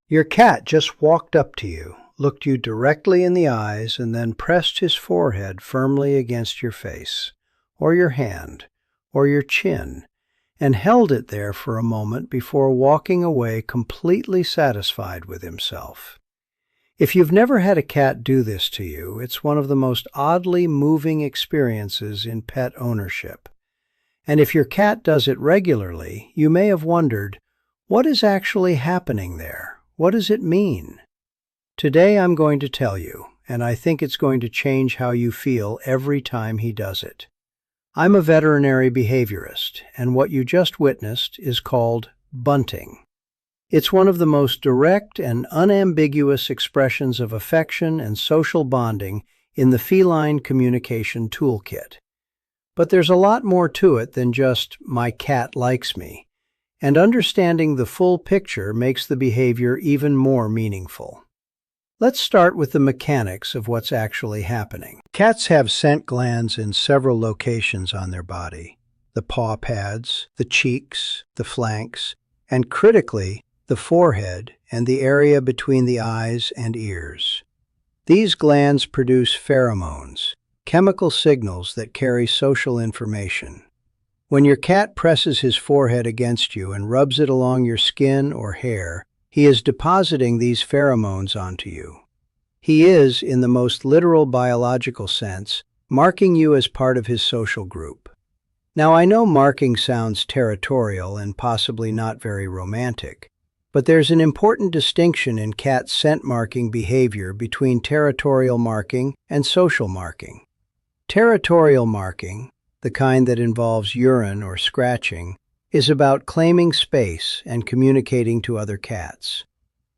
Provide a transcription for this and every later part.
Your cat just walked up to you, looked you directly in the eyes, and then pressed his forehead firmly against your face, or your hand, or your chin, and held it there for a moment before walking away completely satisfied with himself. If you've never had a cat do this to you, it's one of the most oddly moving experiences in pet ownership. And if your cat does it regularly, you may have wondered, what is actually happening there? What does it mean? Today I'm going to tell you, and I think it's going to change how you feel every time he does it. I'm a veterinary behaviorist, and what you just witnessed is called bunting. It's one of the most direct and unambiguous expressions of affection and social bonding in the feline communication toolkit. But there's a lot more to it than just, "my cat likes me," and understanding the full picture makes the behavior even more meaningful. Let's start with the mechanics of what's actually happening. Cats have scent glands in several locations on their body: the paw pads, the cheeks, the flanks, and critically, the forehead and the area between the eyes and ears. These glands produce pheromones, chemical signals that carry social information. When your cat presses his forehead against you and rubs it along your skin or hair, he is depositing these pheromones onto you. He is, in the most literal biological sense, marking you as part of his social group. Now, I know marking sounds territorial and possibly not very romantic, but there's an important distinction in cat scent marking behavior between territorial marking and social marking. Territorial marking, the kind that involves urine or scratching, is about claiming space and communicating to other cats.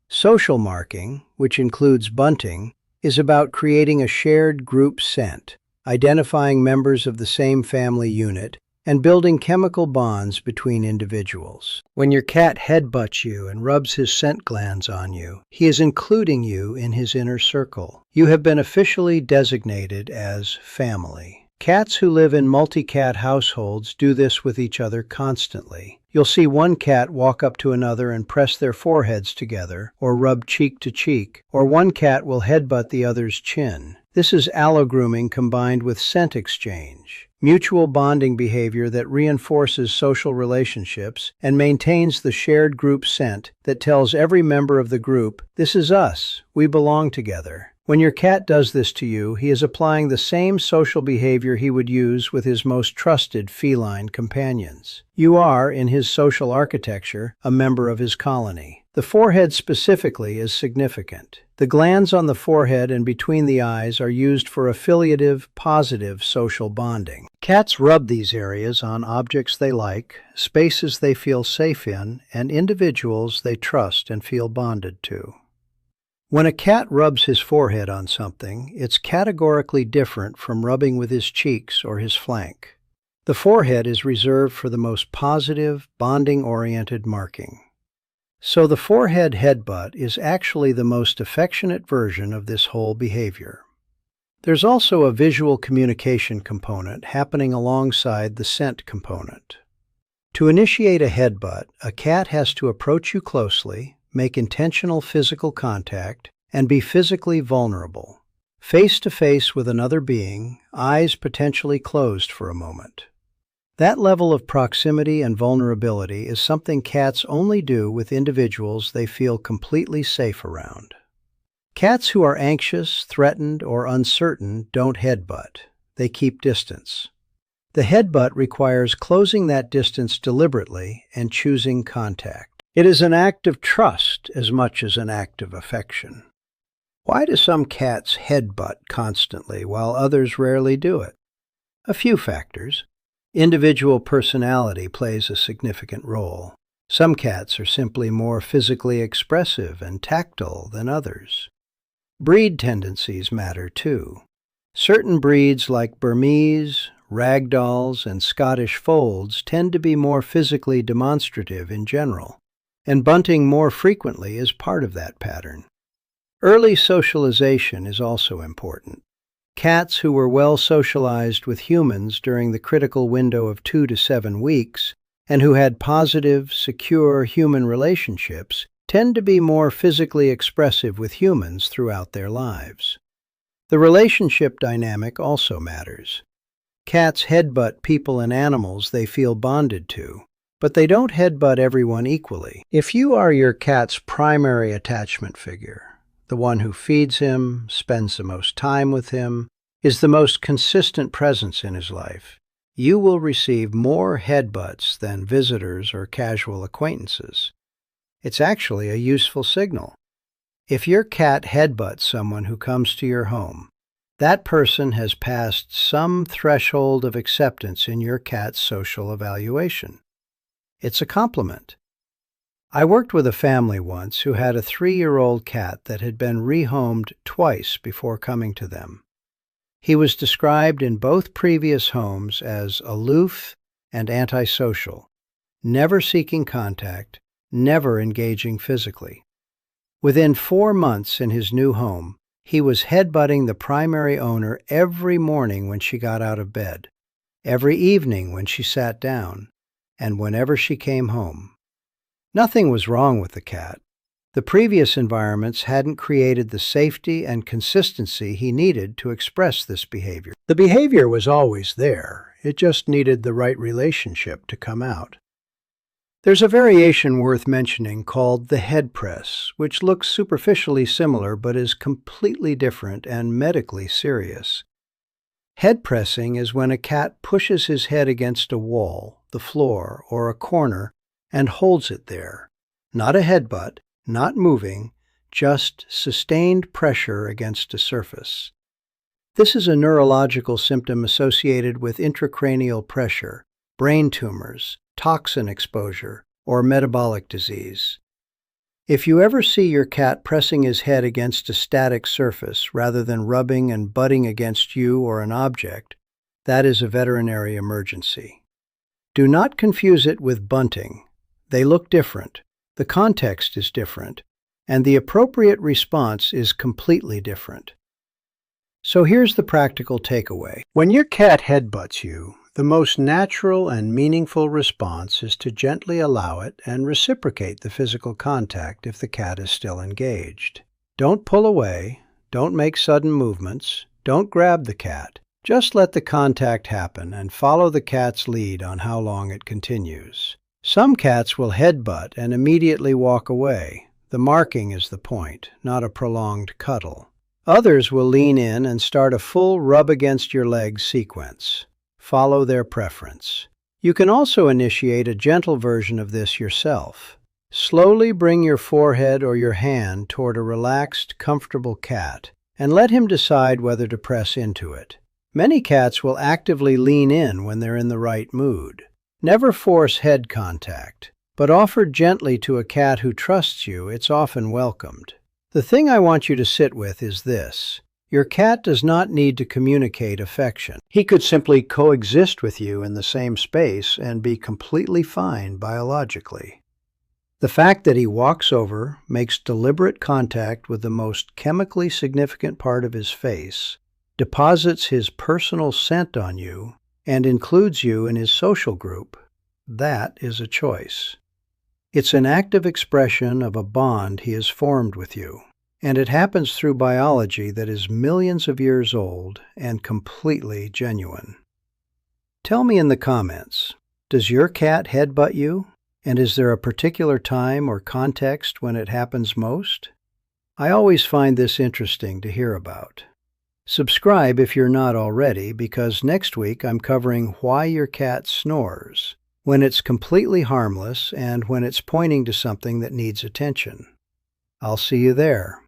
Social marking, which includes bunting, is about creating a shared group scent, identifying members of the same family unit, and building chemical bonds between individuals. When your cat headbutts you and rubs his scent glands on you, he is including you in his inner circle. You have been officially designated as family. Cats who live in multi-cat households do this with each other constantly. You'll see one cat walk up to another and press their foreheads together, or rub cheek to cheek, or one cat will headbutt the other's chin. This is allogrooming combined with scent exchange, mutual bonding behavior that reinforces social relationships and maintains the shared group scent that tells every member of the group, "This is us, we belong together." When your cat does this to you, he is applying the same social behavior he would use with his most trusted feline companions. You are, in his social architecture, a member of his colony. The forehead specifically is significant. The glands on the forehead and between the eyes are used for affiliative, positive social bonding. Cats rub these areas on objects they like, spaces they feel safe in, and individuals they trust and feel bonded to. When a cat rubs his forehead on something, it's categorically different from rubbing with his cheeks or his flank. The forehead is reserved for the most positive, bonding-oriented marking. So the forehead headbutt is actually the most affectionate version of this whole behavior. There's also a visual communication component happening alongside the scent component. To initiate a headbutt, a cat has to approach you closely, make intentional physical contact, and be physically vulnerable, face to face with another being, eyes potentially closed for a moment. That level of proximity and vulnerability is something cats only do with individuals they feel completely safe around. Cats who are anxious, threatened, or uncertain don't headbutt. They keep distance. The headbutt requires closing that distance deliberately and choosing contact. It is an act of trust as much as an act of affection. Why do some cats headbutt constantly while others rarely do it? A few factors. Individual personality plays a significant role. Some cats are simply more physically expressive and tactile than others. Breed tendencies matter too. Certain breeds like Burmese, Ragdolls, and Scottish Folds tend to be more physically demonstrative in general, and bunting more frequently is part of that pattern. Early socialization is also important. Cats who were well socialized with humans during the critical window of 2 to 7 weeks and who had positive, secure human relationships tend to be more physically expressive with humans throughout their lives. The relationship dynamic also matters. Cats headbutt people and animals they feel bonded to, but they don't headbutt everyone equally. If you are your cat's primary attachment figure, the one who feeds him, spends the most time with him, is the most consistent presence in his life, you will receive more headbutts than visitors or casual acquaintances. It's actually a useful signal. If your cat headbutts someone who comes to your home, that person has passed some threshold of acceptance in your cat's social evaluation. It's a compliment. I worked with a family once who had a 3-year-old cat that had been rehomed twice before coming to them. He was described in both previous homes as aloof and antisocial, never seeking contact, never engaging physically. Within 4 months in his new home, he was headbutting the primary owner every morning when she got out of bed, every evening when she sat down, and whenever she came home. Nothing was wrong with the cat. The previous environments hadn't created the safety and consistency he needed to express this behavior. The behavior was always there. It just needed the right relationship to come out. There's a variation worth mentioning called the head press, which looks superficially similar but is completely different and medically serious. Head pressing is when a cat pushes his head against a wall, the floor, or a corner and holds it there. Not a headbutt, not moving, just sustained pressure against a surface. This is a neurological symptom associated with intracranial pressure, brain tumors, toxin exposure, or metabolic disease. If you ever see your cat pressing his head against a static surface rather than rubbing and butting against you or an object, that is a veterinary emergency. Do not confuse it with bunting. They look different, the context is different, and the appropriate response is completely different. So here's the practical takeaway. When your cat headbutts you, the most natural and meaningful response is to gently allow it and reciprocate the physical contact if the cat is still engaged. Don't pull away, don't make sudden movements, don't grab the cat. Just let the contact happen and follow the cat's lead on how long it continues. Some cats will headbutt and immediately walk away. The marking is the point, not a prolonged cuddle. Others will lean in and start a full rub against your legs sequence. Follow their preference. You can also initiate a gentle version of this yourself. Slowly bring your forehead or your hand toward a relaxed, comfortable cat and let him decide whether to press into it. Many cats will actively lean in when they're in the right mood. Never force head contact, but offered gently to a cat who trusts you, it's often welcomed. The thing I want you to sit with is this. Your cat does not need to communicate affection. He could simply coexist with you in the same space and be completely fine biologically. The fact that he walks over, makes deliberate contact with the most chemically significant part of his face, deposits his personal scent on you, and includes you in his social group, that is a choice. It's an active expression of a bond he has formed with you, and it happens through biology that is millions of years old and completely genuine. Tell me in the comments, does your cat headbutt you? And is there a particular time or context when it happens most? I always find this interesting to hear about. Subscribe if you're not already, because next week I'm covering why your cat snores, when it's completely harmless and when it's pointing to something that needs attention. I'll see you there.